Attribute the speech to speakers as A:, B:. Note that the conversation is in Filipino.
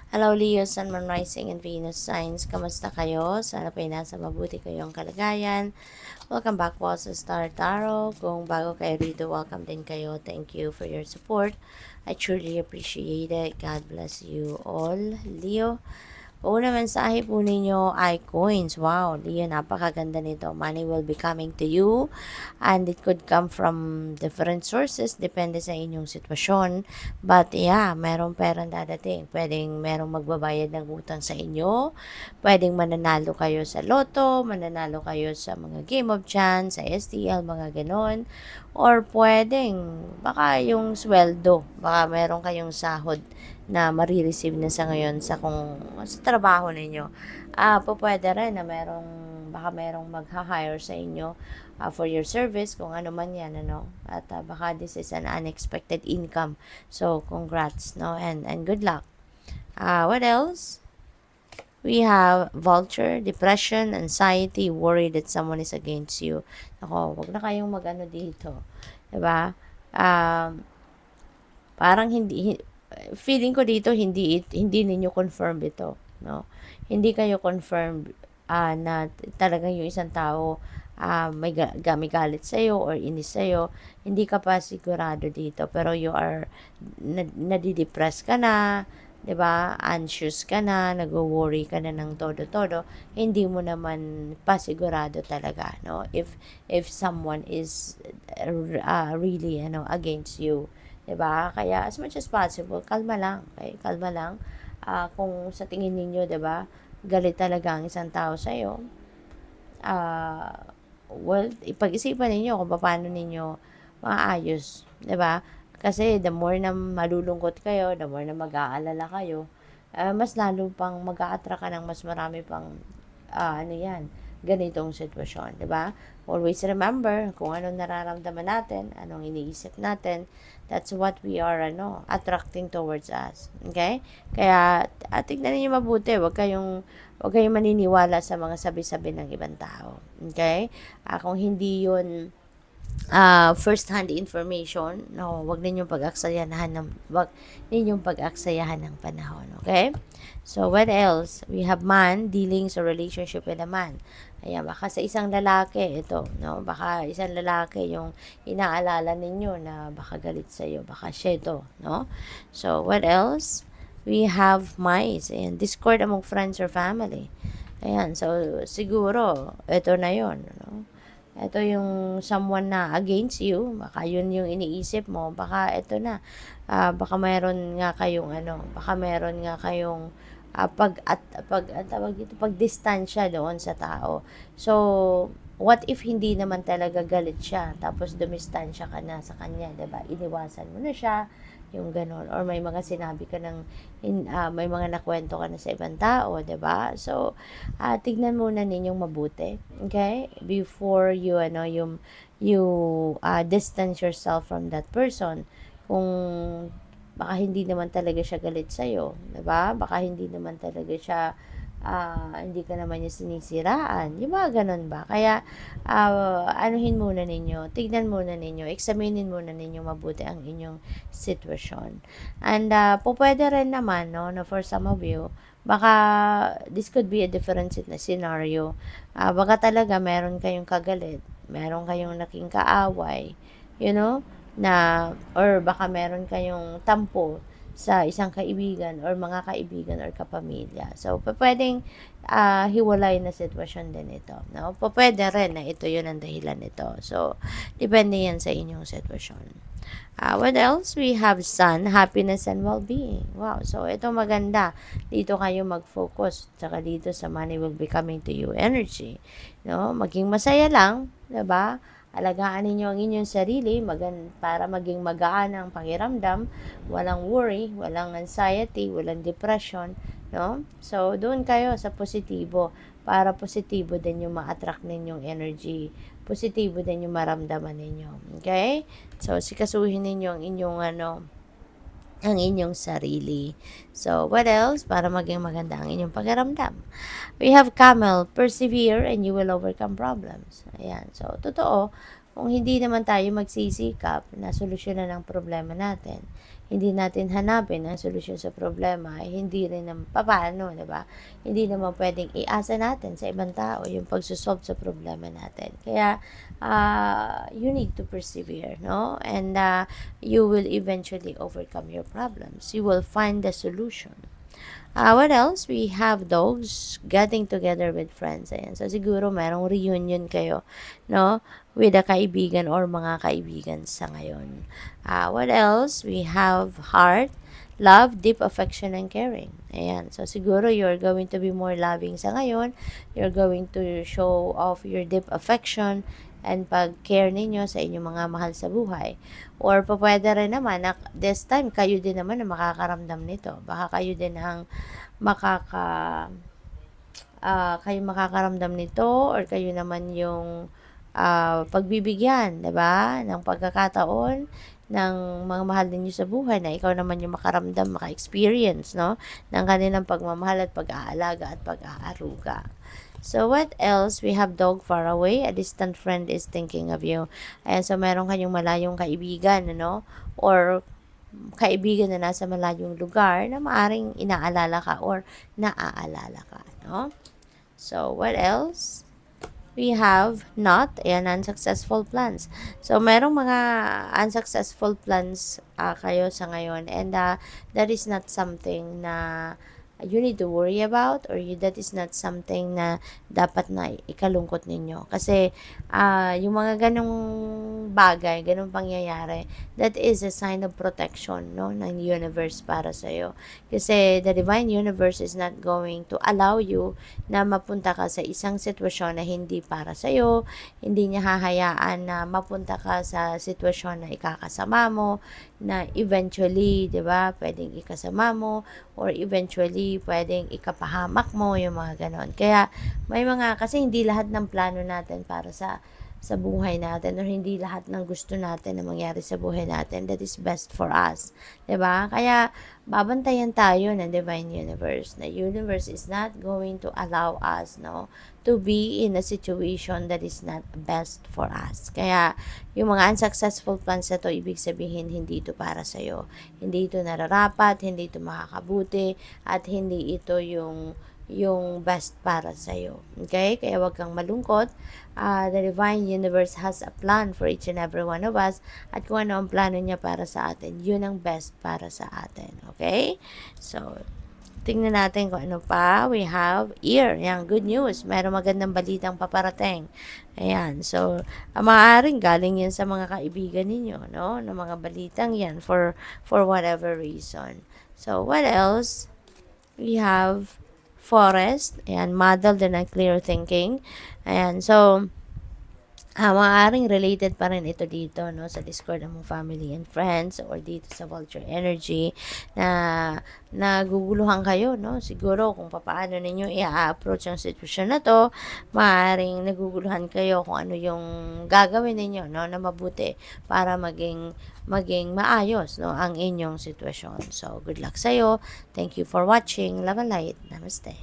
A: Hello Leo, Sun, Moon, Rising, and Venus signs. Kamusta kayo? Sana po nasa mabuti kayong kalagayan. Welcome back po sa Star Tarot. Kung bago kayo rito, welcome din kayo. Thank you for your support. I truly appreciate it. God bless you all. Leo, una mensahe po ninyo ay coins. Wow, Leo, napakaganda nito. Money will be coming to you and it could come from different sources. Depende sa inyong sitwasyon. But yeah, merong perang dadating. Pwedeng merong magbabayad ng utang sa inyo. Pwedeng mananalo kayo sa loto, mananalo kayo sa mga game of chance, sa STL, mga ganon. Or pwedeng, baka yung sweldo, baka meron kayong sahod na marireceive na sa ngayon sa trabaho ninyo. Pwede rin na baka merong magha-hire sa inyo for your service, kung ano man yan, ano. At baka this is an unexpected income. So, congrats, no? And good luck. What else? We have vulture, depression, anxiety, worry that someone is against you. Ako, wag na kayong mag-ano dito. Diba? Um, parang feeling ko dito hindi ninyo confirm ito, no? Hindi kayo confirm na talagang yung isang tao may galit sa iyo or inis sa iyo. Hindi ka pa sigurado dito, pero you are nadidepress ka na, 'di ba? Anxious ka na, nagwo-worry ka na ng todo-todo. Hindi mo naman pa sigurado talaga, no? If someone is really against you, 'di ba? Kaya as much as possible, kalma lang, okay? Kalma lang. Kung sa tingin ninyo, 'di ba, galit talaga ang isang tao sa iyo, well, ipag-isipan ninyo kung paano ninyo maayos, 'di ba? Kasi the more na malulungkot kayo, the more na mag-aalala kayo, mas lalo pang mag-a-attract ka ng mas marami pang ganitong sitwasyon, 'di ba? Always remember kung anong nararamdaman natin, anong iniisip natin, that's what we are attracting towards us. Okay? Kaya tignan niyo mabuti, wag kayong maniniwala sa mga sabi-sabi ng ibang tao. Okay? Kung hindi 'yun first-hand information, no, wag ninyong pag-aksayahan ng panahon, okay? So, what else? We have man, dealings or relationship with a man. Ayan, baka sa isang lalaki, ito, no? Baka isang lalaki yung inaalala ninyo na baka galit sa'yo, baka siya ito, no? So, what else? We have mice, ayan, discord among friends or family. Ayan, so, siguro, ito na yon, no? Ito yung someone na against you, baka yun yung iniisip mo, baka ito na, baka meron nga kayong pagdistansya doon sa tao. So, what if hindi naman talaga galit siya, tapos dumistansya ka na sa kanya, 'di ba? Iniwasan mo na siya, yung ganon, or may mga sinabi ka may mga nakwento ka na sa ibang tao, 'di ba? So, tignan muna ninyong mabuti, okay? Before you distance yourself from that person. Kung baka hindi naman talaga siya galit sa iyo, 'di ba? Baka hindi naman talaga siya hindi ka naman niya sinisiraan. Yung mga ganun ba? Kaya, anuhin muna ninyo, tignan muna ninyo, examinin muna ninyo mabuti ang inyong sitwasyon. And, pwede rin naman, no, na for some of you, baka this could be a different scenario. Baka talaga meron kayong kagalit, meron kayong naking kaaway, you know, or baka meron kayong tampo sa isang kaibigan or mga kaibigan or kapamilya. So, pwedeng hiwalay na sitwasyon din ito. No? Pwede rin na ito yun ang dahilan nito. So, depende yan sa inyong sitwasyon. What else? We have sun, happiness and well-being. Wow. So, ito maganda. Dito kayo mag-focus. Tsaka dito sa money will be coming to you energy. No? Maging masaya lang. Diba? Alagaan ninyo ang inyong sarili para maging magaan ang pakiramdam, walang worry, walang anxiety, walang depression, no? So, doon kayo sa positibo para positibo din yung ma-attract ninyong energy, positibo din yung maramdaman ninyo. Okay? So, sikasuhin ninyo ang inyong sarili. So, what else? Para maging maganda ang inyong pakiramdam. We have camel, persevere and you will overcome problems. Ayan. So, totoo, kung hindi naman tayo magsisikap na solusyonan ang problema natin, hindi natin hanapin ang solusyon sa problema, hindi rin naman papaano, di ba? Hindi naman pwedeng iasa natin sa ibang tao yung pagsosolve sa problema natin. Kaya, you need to persevere, no? And you will eventually overcome your problems. You will find the solution. What else? We have dogs getting together with friends. Ayan. So, siguro merong reunion kayo, no? With a kaibigan or mga kaibigan sa ngayon. What else? We have heart, love, deep affection, and caring. Ayan. So, siguro you're going to be more loving sa ngayon. You're going to show off your deep affection and pag-care ninyo sa inyong mga mahal sa buhay. Or pwede rin naman na this time kayo din naman na makakaramdam nito. Baka kayo din ang kayo makakaramdam nito or kayo naman yung pagbibigyan, 'di ba? Ng pagkakataon ng mga mahal ninyo sa buhay na ikaw naman yung makaramdam, maka-experience, no? Ng kanilang pagmamahal at pag-aalaga at pag-aaruga. So, what else? We have dog far away. A distant friend is thinking of you. Ayan, so meron kayong malayong kaibigan, ano? Or kaibigan na nasa malayong lugar na maaring inaalala ka or naaalala ka, no? So, what else? We have not, ayan, unsuccessful plans. So, merong mga unsuccessful plans kayo sa ngayon and that is not something na you need to worry about or that is not something na dapat na ikalungkot ninyo. Kasi yung mga ganong bagay, ganong pangyayari, that is a sign of protection, no, ng universe para sa'yo. Kasi the divine universe is not going to allow you na mapunta ka sa isang sitwasyon na hindi para sa'yo, hindi niya hahayaan na mapunta ka sa sitwasyon na ikakasama mo, na eventually, 'di ba, pwedeng ikasama mo or eventually pwedeng ikapahamak mo yung mga ganon. Kaya may mga kasi hindi lahat ng plano natin para sa buhay natin or hindi lahat ng gusto natin na mangyari sa buhay natin that is best for us. 'Di ba? Kaya babantayan tayo ng divine universe. Na universe is not going to allow us, no, to be in a situation that is not best for us. Kaya yung mga unsuccessful plans na to, ibig sabihin hindi ito para sa'yo. Hindi ito nararapat, hindi ito makakabuti, at hindi ito yung best para sa'yo. Okay? Kaya wag kang malungkot. The divine universe has a plan for each and every one of us. At kung ano ang plano niya para sa atin, yun ang best para sa atin. Okay? So, tingnan natin kung ano pa. We have ear. Yan, good news. Mayroong magandang balitang paparating. Ayan. So, maaaring galing yan sa mga kaibigan ninyo, no? Na mga balitang yan for whatever reason. So, what else? We have forest. Ayan, muddled and unclear thinking. Ayan. So, maaaring related pa rin ito dito, no, sa Discord ng mong family and friends or dito sa Vulture Energy na naguguluhan kayo, no? Siguro kung paano ninyo i-approach ang sitwasyon na to, maaaring naguguluhan kayo kung ano yung gagawin ninyo, no, na mabuti para maging maayos, no, ang inyong sitwasyon. So, good luck sa'yo. Thank you for watching. Love and light. Namaste.